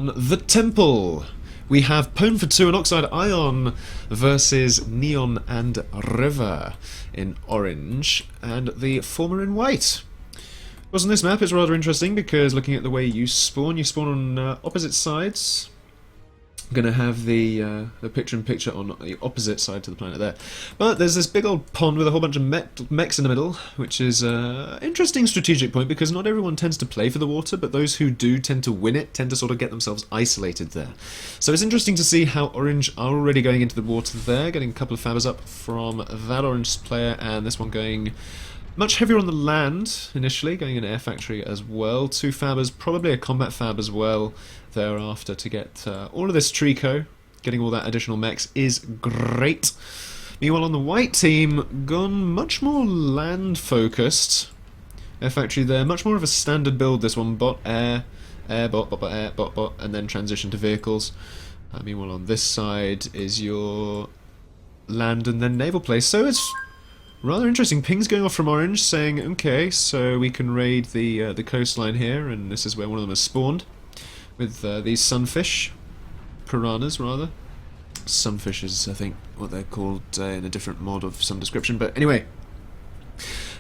on the Temple. We have Pwn for 2 and Oxide Ion versus Neon and River in orange and the former in white. On this map is rather interesting because looking at the way you spawn on opposite sides. I'm going to have the picture-in-picture on the opposite side to the planet there. But there's this big old pond with a whole bunch of mechs in the middle, which is an interesting strategic point because not everyone tends to play for the water, but those who do tend to win it tend to sort of get themselves isolated there. So it's interesting to see how Orange are already going into the water there, getting a couple of fabbers up from that Orange player, and this one going much heavier on the land initially, going in Air Factory as well. 2 fabbers, probably a combat fab as well thereafter to get all of this trico. Getting all that additional mechs is great. Meanwhile on the white team, gone much more land focused. Air Factory there, much more of a standard build this one. Bot, air, air, bot, bot, bot, air, bot, bot, and then transition to vehicles. Meanwhile on this side is your land and then naval place. So it's rather interesting. Pings going off from Orange saying, okay, so we can raid the coastline here, and this is where one of them has spawned with these sunfish, piranhas rather. Sunfish is, I think, what they're called in a different mod of some description. But anyway,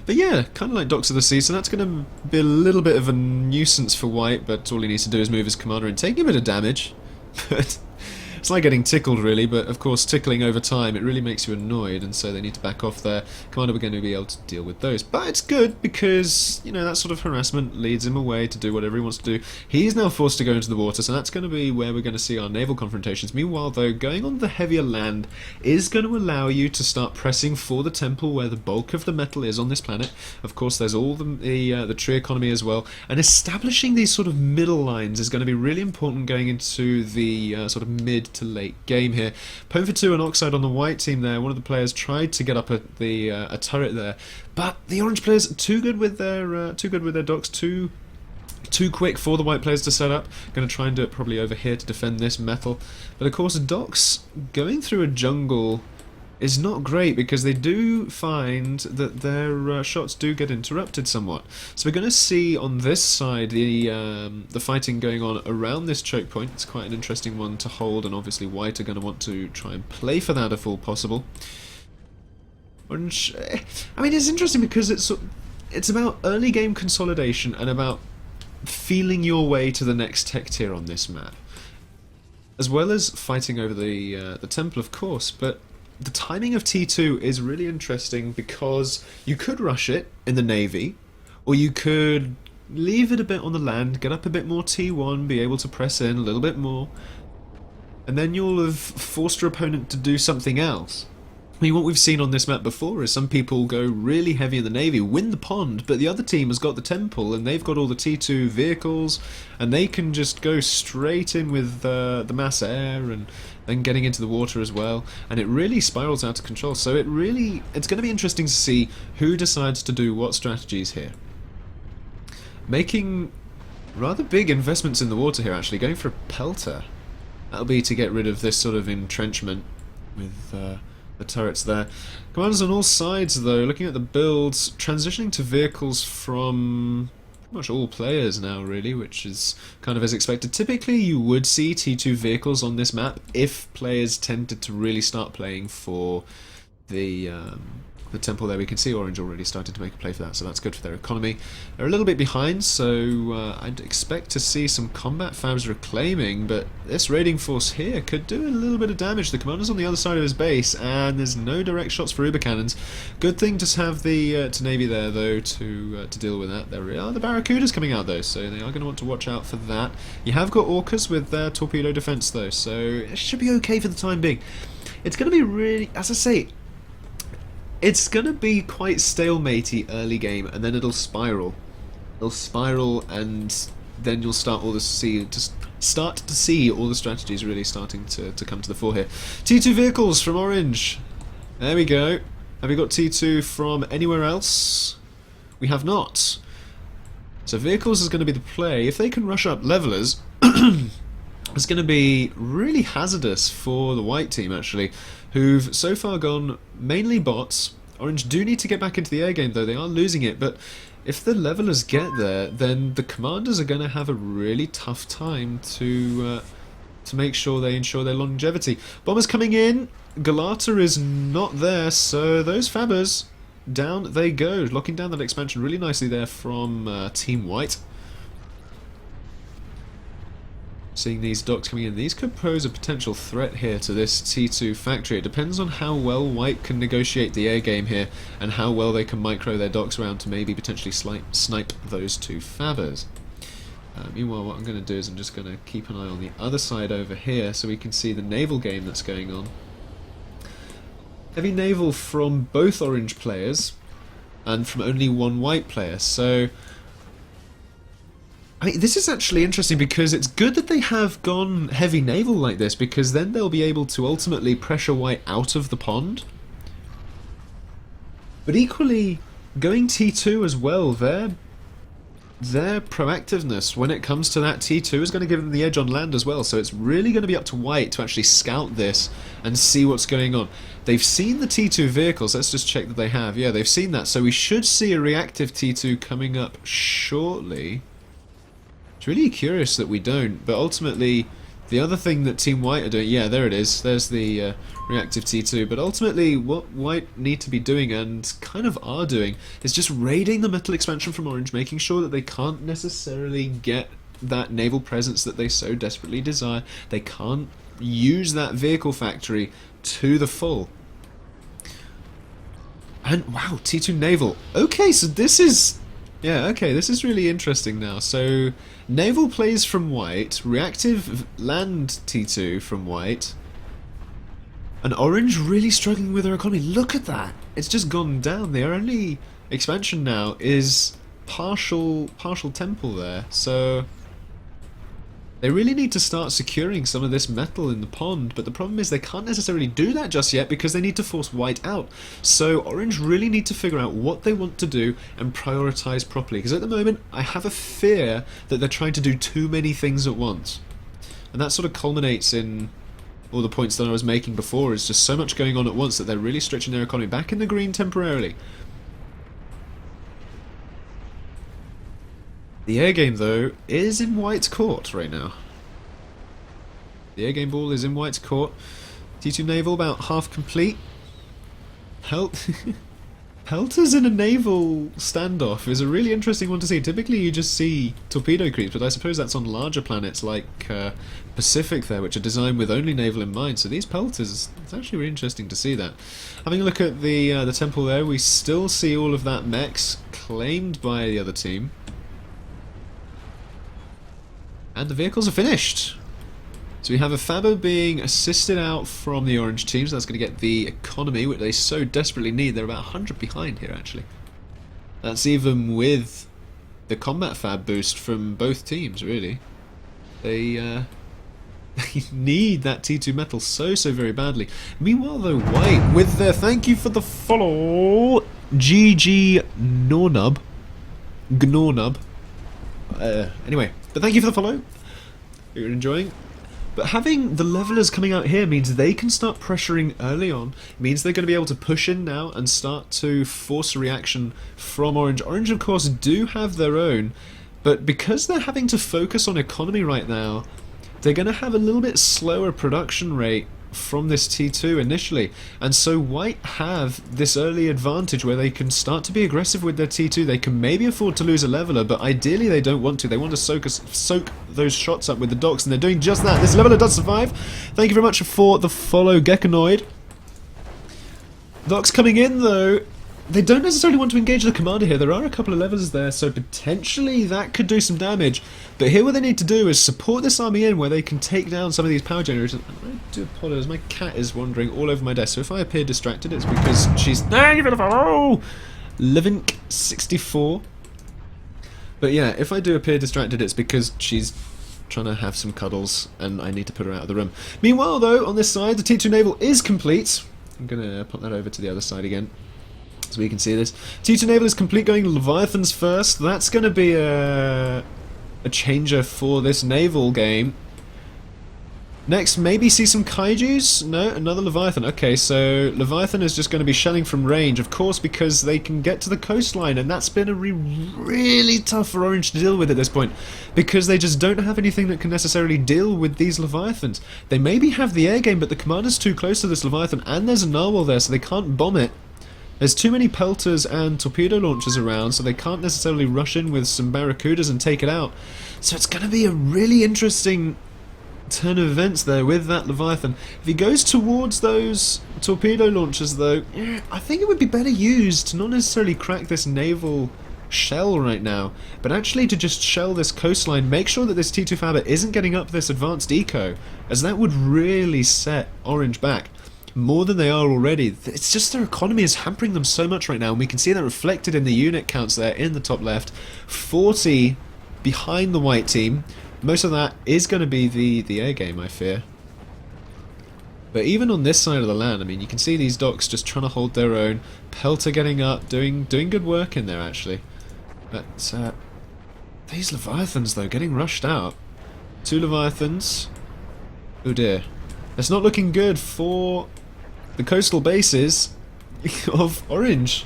but yeah, kind of like Docks of the Sea. So that's going to be a little bit of a nuisance for White, but all he needs to do is move his commander and take a bit of damage. But it's like getting tickled really, but of course tickling over time, it really makes you annoyed, and so they need to back off there. Commander, we're going to be able to deal with those. But it's good because, you know, that sort of harassment leads him away to do whatever he wants to do. He's now forced to go into the water, so that's going to be where we're going to see our naval confrontations. Meanwhile, though, going on the heavier land is going to allow you to start pressing for the temple where the bulk of the metal is on this planet. Of course, there's all the tree economy as well, and establishing these sort of middle lines is going to be really important going into the sort of mid to late game here. Pwn for 2 and Oxide on the white team there. One of the players tried to get up at the a turret there, but the orange players are too good with their docks, too quick for the white players to set up. Going to try and do it probably over here to defend this metal. But of course, docks going through a jungle is not great because they do find that their shots do get interrupted somewhat. So we're going to see on this side the fighting going on around this choke point. It's quite an interesting one to hold, and obviously white are going to want to try and play for that if all possible. Orange, I mean, it's interesting because it's about early game consolidation and about feeling your way to the next tech tier on this map, as well as fighting over the temple, of course. But the timing of T2 is really interesting because you could rush it in the navy, or you could leave it a bit on the land, get up a bit more T1, be able to press in a little bit more, and then you'll have forced your opponent to do something else. I mean, what we've seen on this map before is some people go really heavy in the navy, win the pond, but the other team has got the temple and they've got all the T2 vehicles, and they can just go straight in with the mass air and then getting into the water as well, and it really spirals out of control. So it's going to be interesting to see who decides to do what strategies here. Making rather big investments in the water here, actually, going for a pelter. That'll be to get rid of this sort of entrenchment with the turrets there. Commanders on all sides though, looking at the builds, transitioning to vehicles from pretty much all players now really, which is kind of as expected. Typically you would see T2 vehicles on this map if players tended to really start playing for the temple there. We can see Orange already started to make a play for that, so that's good for their economy. They're a little bit behind, so I'd expect to see some combat fabs reclaiming, but this raiding force here could do a little bit of damage. The commander's on the other side of his base, and there's no direct shots for Uber cannons. Good thing to have the Navy there, though, to deal with that. There are the Barracudas coming out, though, so they are going to want to watch out for that. You have got Orcas with their torpedo defense, though, so it should be okay for the time being. It's going to be really, as I say, it's going to be quite stalematey early game, and then it'll spiral. It'll spiral, and then you'll start to see all the strategies really starting to come to the fore here. T2 vehicles from Orange. There we go. Have we got T2 from anywhere else? We have not. So vehicles is going to be the play. If they can rush up levelers, it's going to be really hazardous for the white team, actually, who've so far gone mainly bots. Orange do need to get back into the air game, though. They are losing it, but if the levelers get there, then the commanders are going to have a really tough time to make sure they ensure their longevity. Bombers coming in. Galata is not there, so those Fabbers, down they go. Locking down that expansion really nicely there from Team White. Seeing these docks coming in, these could pose a potential threat here to this T2 factory. It depends on how well White can negotiate the air game here and how well they can micro their docks around to maybe potentially snipe those two Fabbers. Meanwhile, what I'm going to do is I'm just going to keep an eye on the other side over here so we can see the naval game that's going on. Heavy naval from both orange players and from only one white player, so I mean, this is actually interesting because it's good that they have gone heavy naval like this, because then they'll be able to ultimately pressure White out of the pond. But equally, going T2 as well, their proactiveness when it comes to that T2 is going to give them the edge on land as well, so it's really going to be up to White to actually scout this and see what's going on. They've seen the T2 vehicles, let's just check that they have. Yeah, they've seen that, so we should see a reactive T2 coming up shortly. It's really curious that we don't, but ultimately the other thing that Team White are doing, yeah, there it is, there's the reactive T2, but ultimately what White need to be doing, and kind of are doing, is just raiding the metal expansion from Orange, making sure that they can't necessarily get that naval presence that they so desperately desire. They can't use that vehicle factory to the full. And wow, T2 naval. Okay, so this is... yeah, okay, this is really interesting now. So, naval plays from White, reactive land T2 from White, and Orange really struggling with their economy. Look at that! It's just gone down. Their only expansion now is partial temple there, so they really need to start securing some of this metal in the pond, but the problem is they can't necessarily do that just yet because they need to force White out. So Orange really need to figure out what they want to do and prioritise properly, because at the moment I have a fear that they're trying to do too many things at once. And that sort of culminates in all the points that I was making before, is just so much going on at once that they're really stretching their economy back in the green temporarily. The air game, though, is in White's court right now. The air game ball is in White's court. T2 naval about half complete. Pelters in a naval standoff is a really interesting one to see. Typically you just see torpedo creeps, but I suppose that's on larger planets like Pacific there, which are designed with only naval in mind. So these pelters, it's actually really interesting to see that. Having a look at the temple there, we still see all of that mechs claimed by the other team. And the vehicles are finished. So we have a Fabbo being assisted out from the orange team, so that's going to get the economy, which they so desperately need. They're about 100 behind here, actually. That's even with the combat fab boost from both teams, really. They need that T2 metal so very badly. Meanwhile, though, White, with their thank you for the follow, GG Gnornub. Anyway, but thank you for the follow. You're enjoying. But having the levelers coming out here means they can start pressuring early on. It means they're going to be able to push in now and start to force a reaction from Orange. Orange, of course, do have their own, but because they're having to focus on economy right now, they're going to have a little bit slower production rate from this T2 initially, and so White have this early advantage where they can start to be aggressive with their T2. They can maybe afford to lose a leveler, but ideally they don't want to. They want to soak those shots up with the docks, and they're doing just that. This leveler does survive. Thank you very much for the follow, Gekanoid. Docks coming in though. They don't necessarily want to engage the commander here. There are a couple of levelers there, so potentially that could do some damage. But here what they need to do is support this army in where they can take down some of these power generators. And I do apologise, my cat is wandering all over my desk, so if I appear distracted it's because she's... Livink64. But yeah, if I do appear distracted it's because she's trying to have some cuddles and I need to put her out of the room. Meanwhile though, on this side, the T2 naval is complete. I'm going to put that over to the other side again, so we can see this. T2 naval is complete, going Leviathans first. That's going to be a changer for this naval game. Next, maybe see some kaijus? No, another Leviathan. Okay, so Leviathan is just going to be shelling from range, of course, because they can get to the coastline, and that's been a really tough for Orange to deal with at this point, because they just don't have anything that can necessarily deal with these Leviathans. They maybe have the air game, but the commander's too close to this Leviathan, and there's a Narwhal there, so they can't bomb it. There's too many pelters and torpedo launchers around, so they can't necessarily rush in with some barracudas and take it out. So it's going to be a really interesting turn of events there with that Leviathan. If he goes towards those torpedo launchers though, yeah, I think it would be better used to not necessarily crack this naval shell right now, but actually to just shell this coastline, make sure that this T2 Faber isn't getting up this advanced eco, as that would really set Orange back more than they are already. It's just their economy is hampering them so much right now, and we can see that reflected in the unit counts there in the top left. 40 behind the white team. Most of that is going to be the air game, I fear. But even on this side of the land, I mean, you can see these docks just trying to hold their own. Pelter getting up, doing good work in there, actually. But these Leviathans, though, getting rushed out. 2 Leviathans. Oh dear. It's not looking good for the coastal bases of Orange.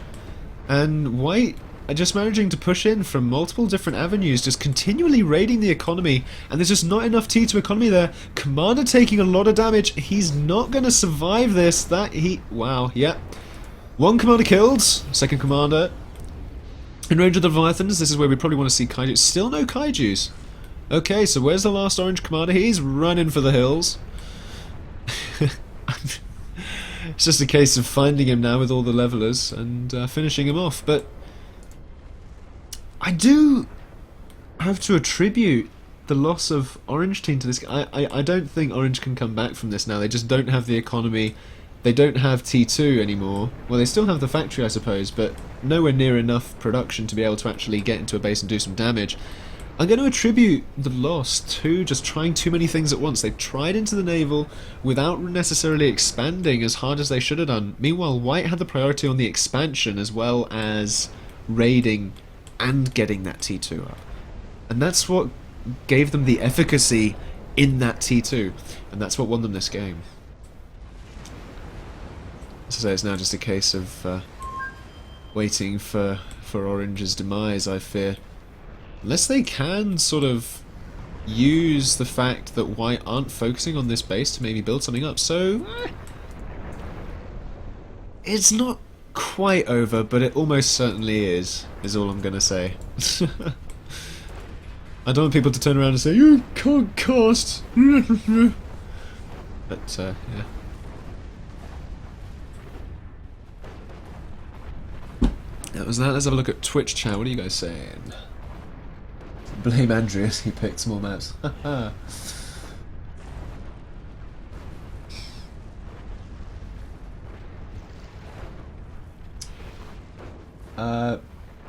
And White are just managing to push in from multiple different avenues, just continually raiding the economy, and there's just not enough T2 economy there. Commander taking a lot of damage. He's not going to survive this. Wow, yeah. 1 commander killed, 2nd commander in range of the Leviathans. This is where we probably want to see kaiju. Still no kaijus. Okay, so where's the last Orange commander? He's running for the hills. It's just a case of finding him now with all the levelers and finishing him off. But I do have to attribute the loss of Orange team to this. I don't think Orange can come back from this now. They just don't have the economy. They don't have T2 anymore. Well, they still have the factory, I suppose, but nowhere near enough production to be able to actually get into a base and do some damage. I'm going to attribute the loss to just trying too many things at once. They tried into the naval without necessarily expanding as hard as they should have done. Meanwhile, White had the priority on the expansion as well as raiding and getting that T2 up. And that's what gave them the efficacy in that T2. And that's what won them this game. As I say, it's now just a case of waiting for Orange's demise, I fear. Unless they can sort of use the fact that White aren't focusing on this base to maybe build something up. So, it's not quite over, but it almost certainly is all I'm going to say. I don't want people to turn around and say, "You can't cast." But, yeah. That was that. Let's have a look at Twitch chat. What are you guys saying? Blame Andreas, he picked small maps.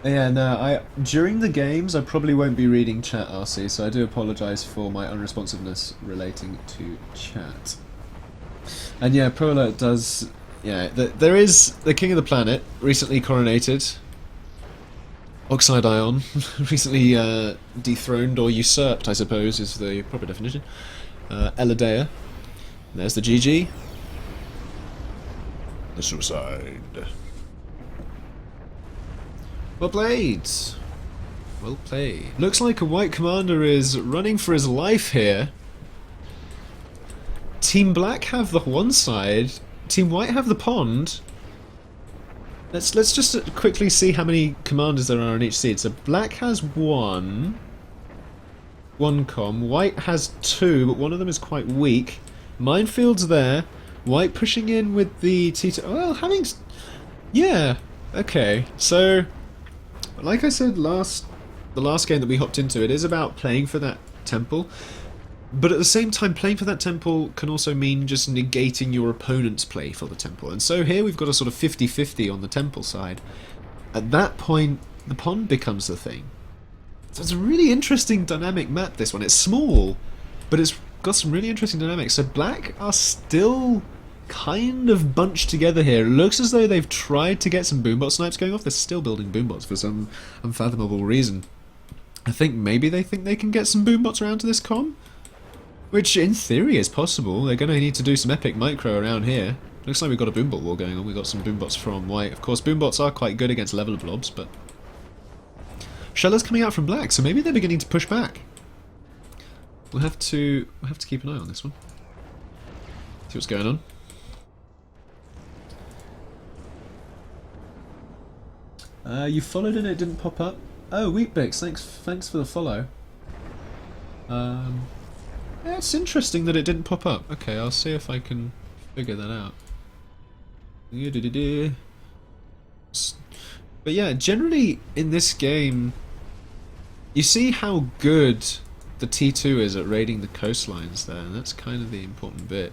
Yeah, no, during the games I probably won't be reading chat, RC, so I do apologise for my unresponsiveness relating to chat. And yeah, Pro Alert does, yeah, there is the King of the Planet, recently coronated. Oxide Ion, recently dethroned or usurped, I suppose, is the proper definition. Eladea. There's the GG. The suicide. Well played. Well played. Looks like a White commander is running for his life here. Team Black have the one side. Team White have the pond. Let's just quickly see how many commanders there are on each seed. So Black has one com. White has 2, but one of them is quite weak. Minefield's there. White pushing in with the T2. Well, yeah, okay. So, like I said the last game that we hopped into, it is about playing for that temple. But at the same time, playing for that temple can also mean just negating your opponent's play for the temple. And so here we've got a sort of 50-50 on the temple side. At that point, the pond becomes the thing. So it's a really interesting dynamic map, this one. It's small, but it's got some really interesting dynamics. So Black are still kind of bunched together here. It looks as though they've tried to get some boombot snipes going off. They're still building boombots for some unfathomable reason. I think maybe they think they can get some boombots around to this comm. Which, in theory, is possible. They're going to need to do some epic micro around here. Looks like we've got a boombot war going on. We've got some boombots from white. Of course, boombots are quite good against level blobs, but... Shellers coming out from black, so maybe they're beginning to push back. We'll have to keep an eye on this one. See what's going on. You followed and it didn't pop up. Oh, Wheatbix, thanks for the follow. Yeah, it's interesting that it didn't pop up. Okay, I'll see if I can figure that out. But yeah, generally in this game, you see how good the T2 is at raiding the coastlines there, and that's kind of the important bit.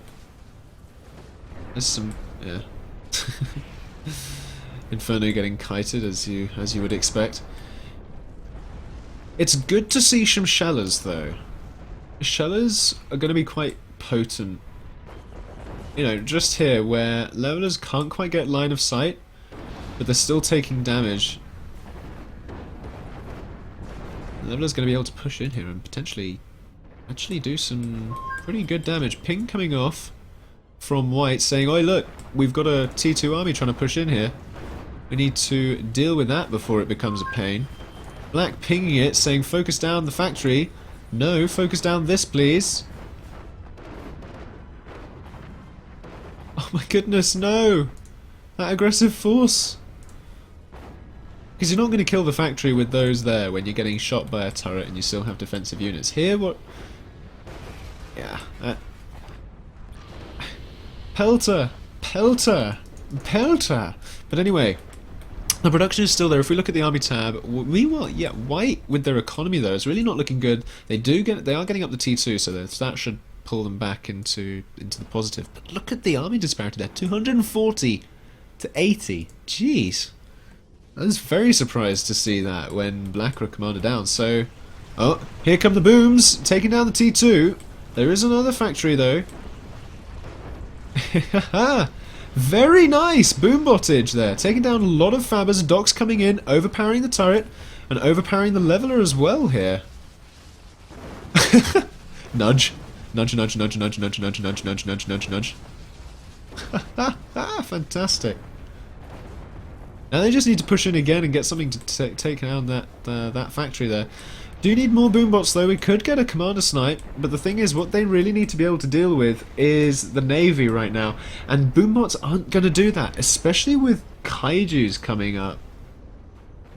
There's some, yeah. Inferno getting kited as you would expect. It's good to see some shellers though. Shellers are going to be quite potent. You know, just here where levelers can't quite get line of sight, but they're still taking damage. The leveler's going to be able to push in here and potentially actually do some pretty good damage. Ping coming off from white saying, "Oi, look, we've got a T2 army trying to push in here. We need to deal with that before it becomes a pain." Black pinging it, saying, "Focus down the factory." No, focus down this, please. Oh my goodness, no! That aggressive force! Because you're not going to kill the factory with those there when you're getting shot by a turret and you still have defensive units. Here, what... Yeah. Pelter! Pelter! Pelter! But anyway, the production is still there. If we look at the army tab, meanwhile, yeah, white with their economy though is really not looking good. They are getting up the T2, so that should pull them back into the positive. But look at the army disparity there, 240 to 80. Jeez, I was very surprised to see that when black were commander down. So, oh, here come the booms taking down the T2. There is another factory though. Very nice boombottage there, taking down a lot of fabbers, docks coming in, overpowering the turret, and overpowering the leveler as well here. Nudge. Nudge, nudge, nudge, nudge, nudge, nudge, nudge, nudge, nudge, nudge, nudge. Fantastic. Now they just need to push in again and get something to take down that factory there. Do need more boombots though. We could get a commander snipe, but the thing is, what they really need to be able to deal with is the navy right now, and boombots aren't going to do that, especially with kaijus coming up,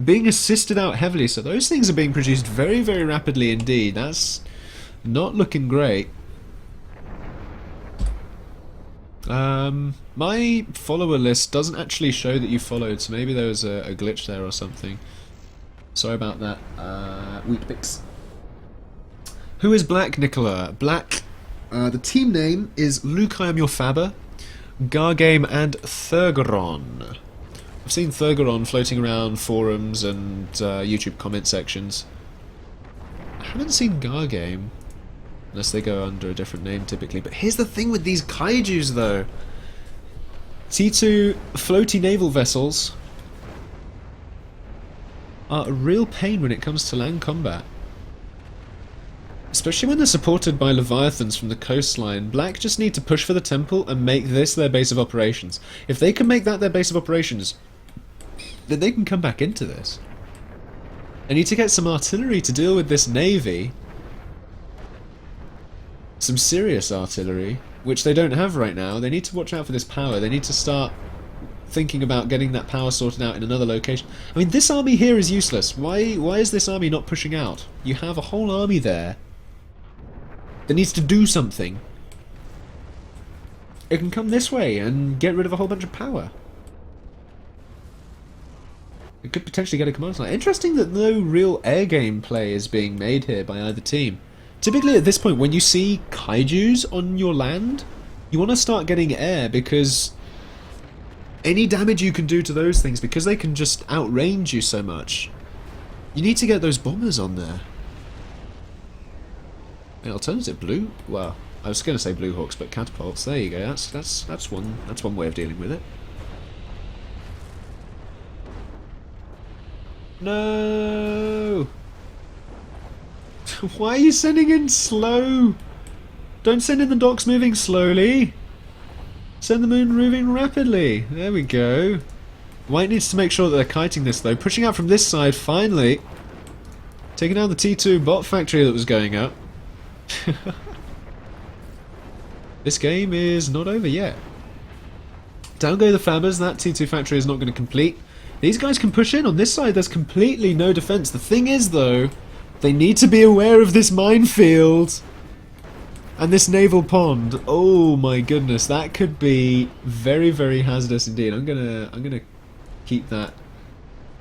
being assisted out heavily. So those things are being produced very, very rapidly indeed. That's not looking great. My follower list doesn't actually show that you followed, so maybe there was a glitch there or something. Sorry about that, Wheatbix. Who is Black, Nicola? Black, the team name is Luke, I am your Fabber, Gargame and Thurgeron. I've seen Thurgeron floating around forums and YouTube comment sections. I haven't seen Gargame, unless they go under a different name typically. But here's the thing with these kaijus though. T2 floaty naval vessels are a real pain when it comes to land combat. Especially when they're supported by Leviathans from the coastline. Black just need to push for the temple and make this their base of operations. If they can make that their base of operations, then they can come back into this. They need to get some artillery to deal with this navy. Some serious artillery, which they don't have right now. They need to watch out for this power. They need to start thinking about getting that power sorted out in another location. I mean, this army here is useless. Why is this army not pushing out? You have a whole army there that needs to do something. It can come this way and get rid of a whole bunch of power. It could potentially get a command sniper. Interesting that no real air game play is being made here by either team. Typically at this point, when you see kaijus on your land, you want to start getting air, because any damage you can do to those things, because they can just outrange you so much, you need to get those bombers on there. An alternative blue? Well, I was going to say blue hawks, but catapults. There you go. That's one way of dealing with it. No. Why are you sending in slow? Don't send in the docks moving slowly. Send the moon moving rapidly. There we go. White needs to make sure that they're kiting this though. Pushing out from this side, finally. Taking out the T2 bot factory that was going up. This game is not over yet. Down go the Fabbers. That T2 factory is not going to complete. These guys can push in. On this side, there's completely no defense. The thing is, though, they need to be aware of this minefield and this naval pond. Oh my goodness, that could be very, very hazardous indeed. I'm gonna keep that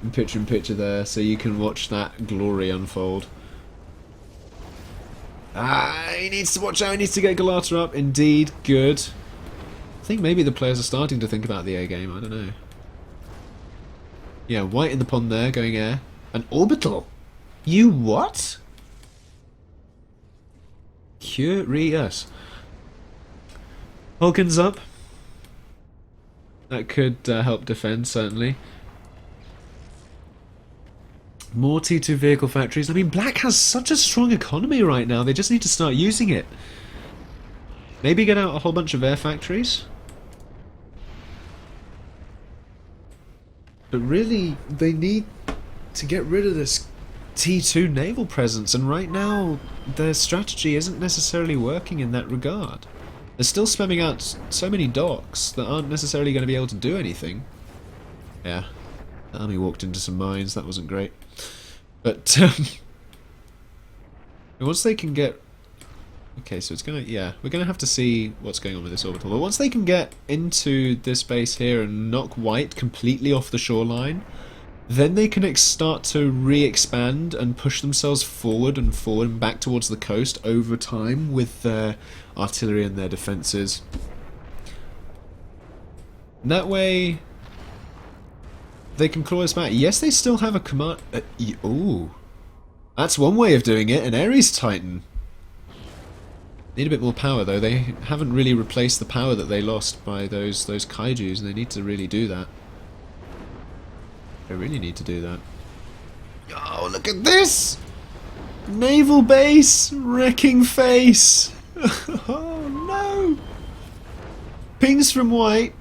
in picture there so you can watch that glory unfold. Ah, he needs to watch out. He needs to get Galata up. Indeed, good. I think maybe the players are starting to think about the air game. I don't know. Yeah, white in the pond there, going air. An orbital? You what? Curious. Vulcan's up. That could help defend, certainly. More T2 vehicle factories. I mean, Black has such a strong economy right now. They just need to start using it. Maybe get out a whole bunch of air factories. But really, they need to get rid of this T2 naval presence, and right now their strategy isn't necessarily working in that regard. They're still spamming out so many docks that aren't necessarily going to be able to do anything. Yeah, the army walked into some mines, that wasn't great. But once they can get... Okay, so it's gonna... Yeah, we're gonna have to see what's going on with this orbital. But once they can get into this base here and knock white completely off the shoreline, then they can start to re-expand and push themselves forward and back towards the coast over time with their artillery and their defences. And that way, they can claw us back. Yes, they still have a command... ooh. That's one way of doing it, an Ares Titan. Need a bit more power though. They haven't really replaced the power that they lost by those kaijus, and they need to really do that. They really need to do that. Oh, look at this! Naval base! Wrecking face! Oh no! Pings from white.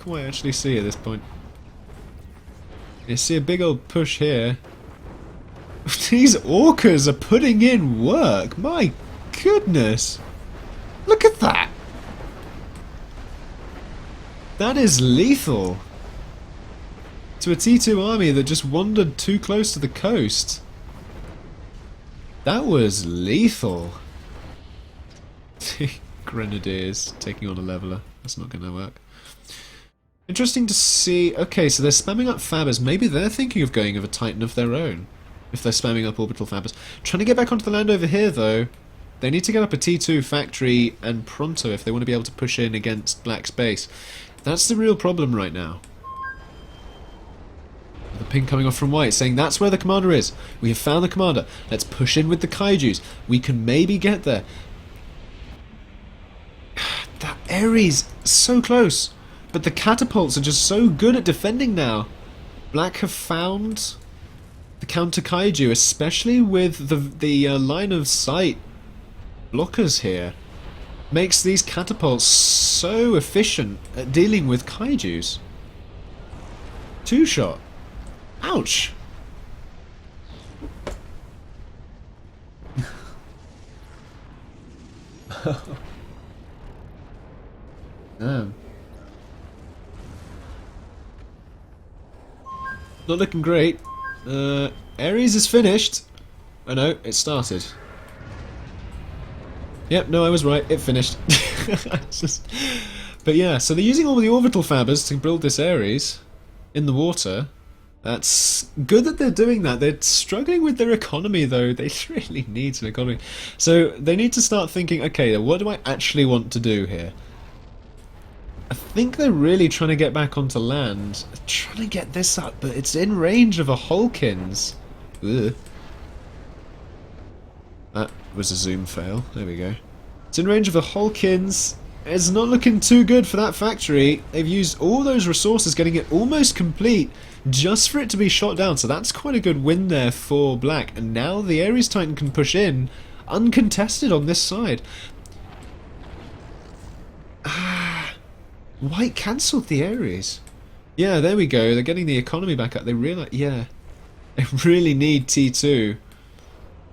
Can I actually see at this point? You see a big old push here. These orcas are putting in work! My goodness! Look at that! That is lethal! To a T2 army that just wandered too close to the coast. That was lethal. Grenadiers taking on a leveler. That's not going to work. Interesting to see... Okay, so they're spamming up Fabbers. Maybe they're thinking of going of a Titan of their own. If they're spamming up orbital Fabbers. Trying to get back onto the land over here, though. They need to get up a T2 factory and pronto if they want to be able to push in against Black's base. That's the real problem right now. The ping coming off from white saying that's where the commander is. We have found the commander. Let's push in with the kaijus. We can maybe get there. That Ares, so close. But the catapults are just so good at defending now. Black have found the counter kaiju, especially with the line of sight blockers here. Makes these catapults so efficient at dealing with kaijus. Two shot. Ouch! Damn. Not looking great. Ares is finished. Oh no, it started. Yep, no, I was right. It finished. But yeah, so they're using all the orbital Fabbers to build this Ares in the water. That's good that they're doing that. They're struggling with their economy though. They really need an economy. So they need to start thinking, okay, what do I actually want to do here? I think they're really trying to get back onto land. They're trying to get this up, but it's in range of a Hulkins. Ugh. That was a zoom fail. There we go. It's in range of a Hulkins. It's not looking too good for that factory. They've used all those resources, getting it almost complete, just for it to be shot down. So that's quite a good win there for Black. And now the Ares Titan can push in, uncontested on this side. White cancelled the Ares. Yeah, there we go. They're getting the economy back up. They realize, yeah, they really need T2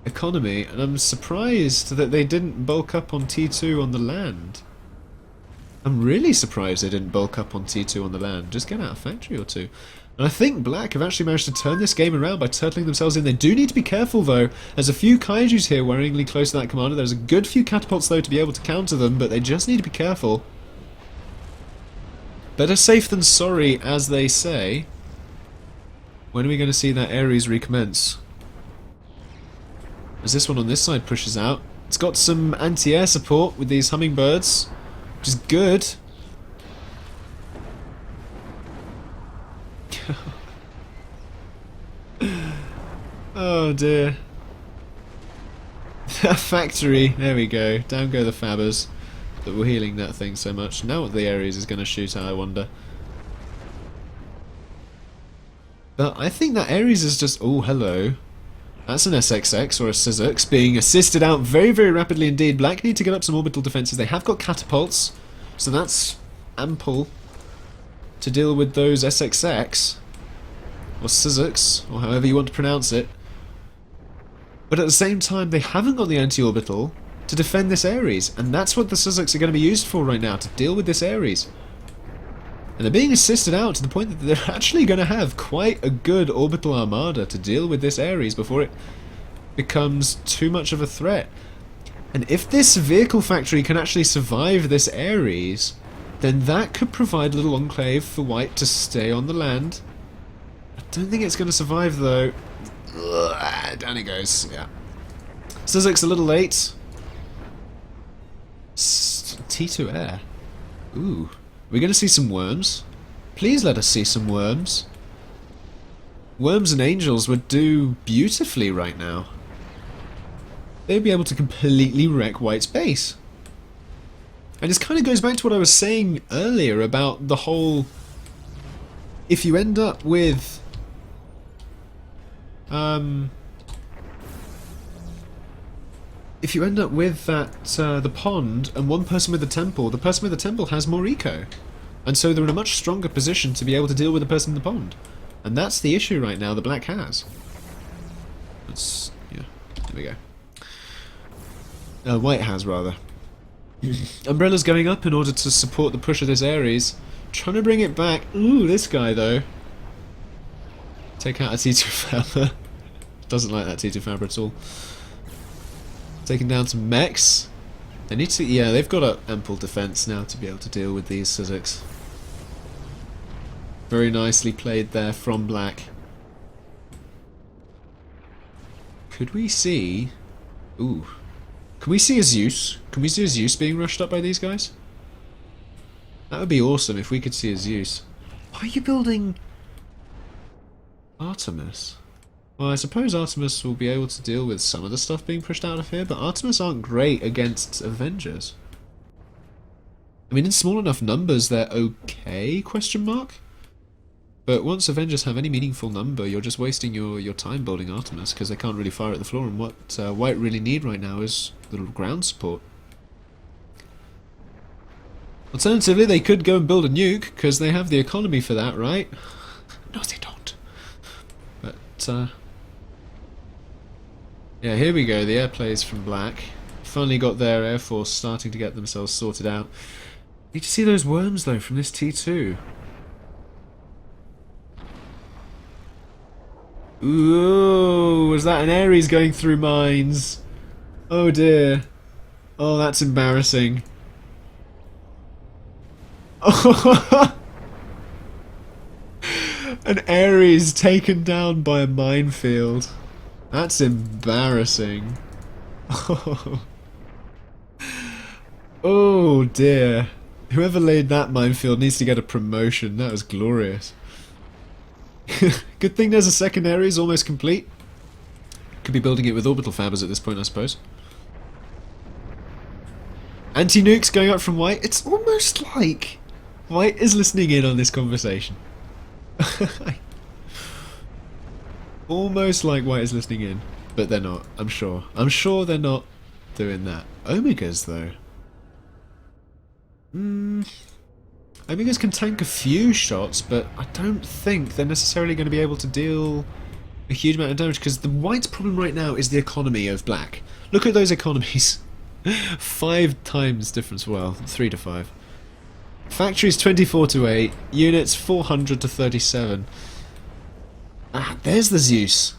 economy, and I'm surprised that they didn't bulk up on T2 on the land. I'm really surprised they didn't bulk up on T2 on the land. Just get out a factory or two. And I think Black have actually managed to turn this game around by turtling themselves in. They do need to be careful though. There's a few kaijus here worryingly close to that commander. There's a good few catapults though to be able to counter them, but they just need to be careful. Better safe than sorry, as they say. When are we going to see that Ares recommence? As this one on this side pushes out. It's got some anti-air support with these hummingbirds, which is good. Oh dear. That factory, there we go. Down go the fabbers that were healing that thing so much. Now what the Ares is going to shoot at, I wonder. But I think that Ares is just... oh, hello. That's an SXX or a Syzox being assisted out very, very rapidly indeed. Black need to get up some orbital defences. They have got catapults, so that's ample to deal with those SXX or Syzox, or however you want to pronounce it. But at the same time, they haven't got the anti-orbital to defend this Ares, and that's what the Syzox are going to be used for right now, to deal with this Ares. And they're being assisted out to the point that they're actually going to have quite a good orbital armada to deal with this Ares before it becomes too much of a threat. And if this vehicle factory can actually survive this Ares, then that could provide a little enclave for White to stay on the land. I don't think it's going to survive though. Ugh, down it goes, yeah. Syzox a little late. T2 air. Ooh. We're going to see some worms. Please let us see some worms. Worms and angels would do beautifully right now. They'd be able to completely wreck White's base. And this kind of goes back to what I was saying earlier about the whole... if you end up with... if you end up with that, the pond, and one person with the temple, the person with the temple has more eco. And so they're in a much stronger position to be able to deal with the person in the pond. And that's the issue right now that Black has. That's, yeah, there we go. White has, rather. Umbrella's going up in order to support the push of this Ares. Trying to bring it back. Ooh, this guy, though. Take out a T2 Fabber. Doesn't like that T2 Fabber at all. Taking down some mechs. They need to, yeah, they've got an ample defense now to be able to deal with these Syzox. Very nicely played there from Black. Could we see... ooh. Can we see a Zeus? Can we see a Zeus being rushed up by these guys? That would be awesome if we could see a Zeus. Why are you building... Artemis? Well, I suppose Artemis will be able to deal with some of the stuff being pushed out of here, but Artemis aren't great against Avengers. I mean, in small enough numbers, they're okay, question mark? But once Avengers have any meaningful number, you're just wasting your time building Artemis, because they can't really fire at the floor, and what White really need right now is a little ground support. Alternatively, they could go and build a nuke, because they have the economy for that, right? No, they don't. But, yeah, here we go, the airplays from Black. Finally got their Air Force starting to get themselves sorted out. Need to see those worms, though, from this T2. Ooh, was that an Ares going through mines? Oh dear. Oh, that's embarrassing. Oh, an Ares taken down by a minefield. That's embarrassing. Oh. Oh dear. Whoever laid that minefield needs to get a promotion. That was glorious. Good thing there's a second Ares almost complete. Could be building it with orbital fabbers at this point, I suppose. Anti-nukes going up from White. It's almost like White is listening in on this conversation. Almost like White is listening in, but they're not, I'm sure. I'm sure they're not doing that. Omegas, though. Omegas can tank a few shots, but I don't think they're necessarily going to be able to deal a huge amount of damage, because the white's problem right now is the economy of black. Look at those economies. 5 times difference, well, 3 to 5. Factories 24 to 8, units 400 to 37. Ah, there's the Zeus.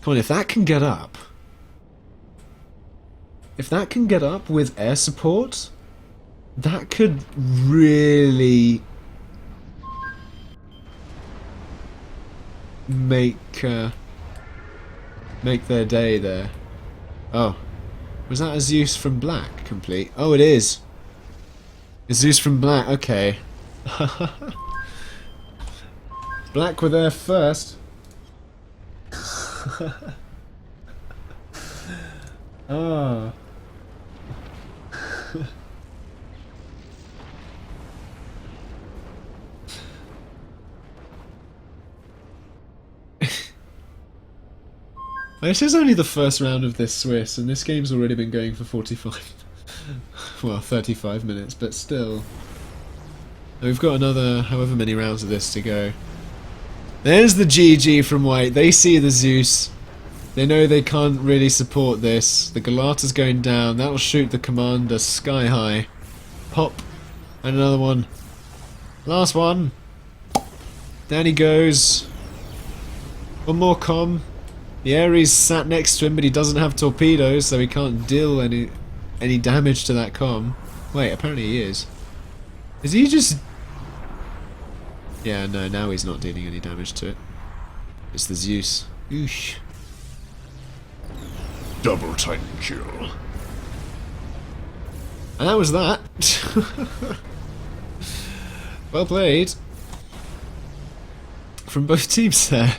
Come on, if that can get up... If that can get up with air support, that could really make their day there. Oh, was that a Zeus from black complete? Oh, it is. A Zeus from black. Okay. Black were there first. Ah. This is only the first round of this Swiss, and this game's already been going for 45... well, 35 minutes, but still. We've got another however many rounds of this to go. There's the GG from white. They see the Zeus. They know they can't really support this. The Galata's going down. That'll shoot the commander sky high. Pop. And another one. Last one. Down he goes. One more comm. The Ares sat next to him, but he doesn't have torpedoes, so he can't deal any damage to that comm. Wait, apparently he is. Is he just... Yeah, no, now he's not dealing any damage to it. It's the Zeus. Oosh. Double Titan kill. And that was that. Well played. From both teams there.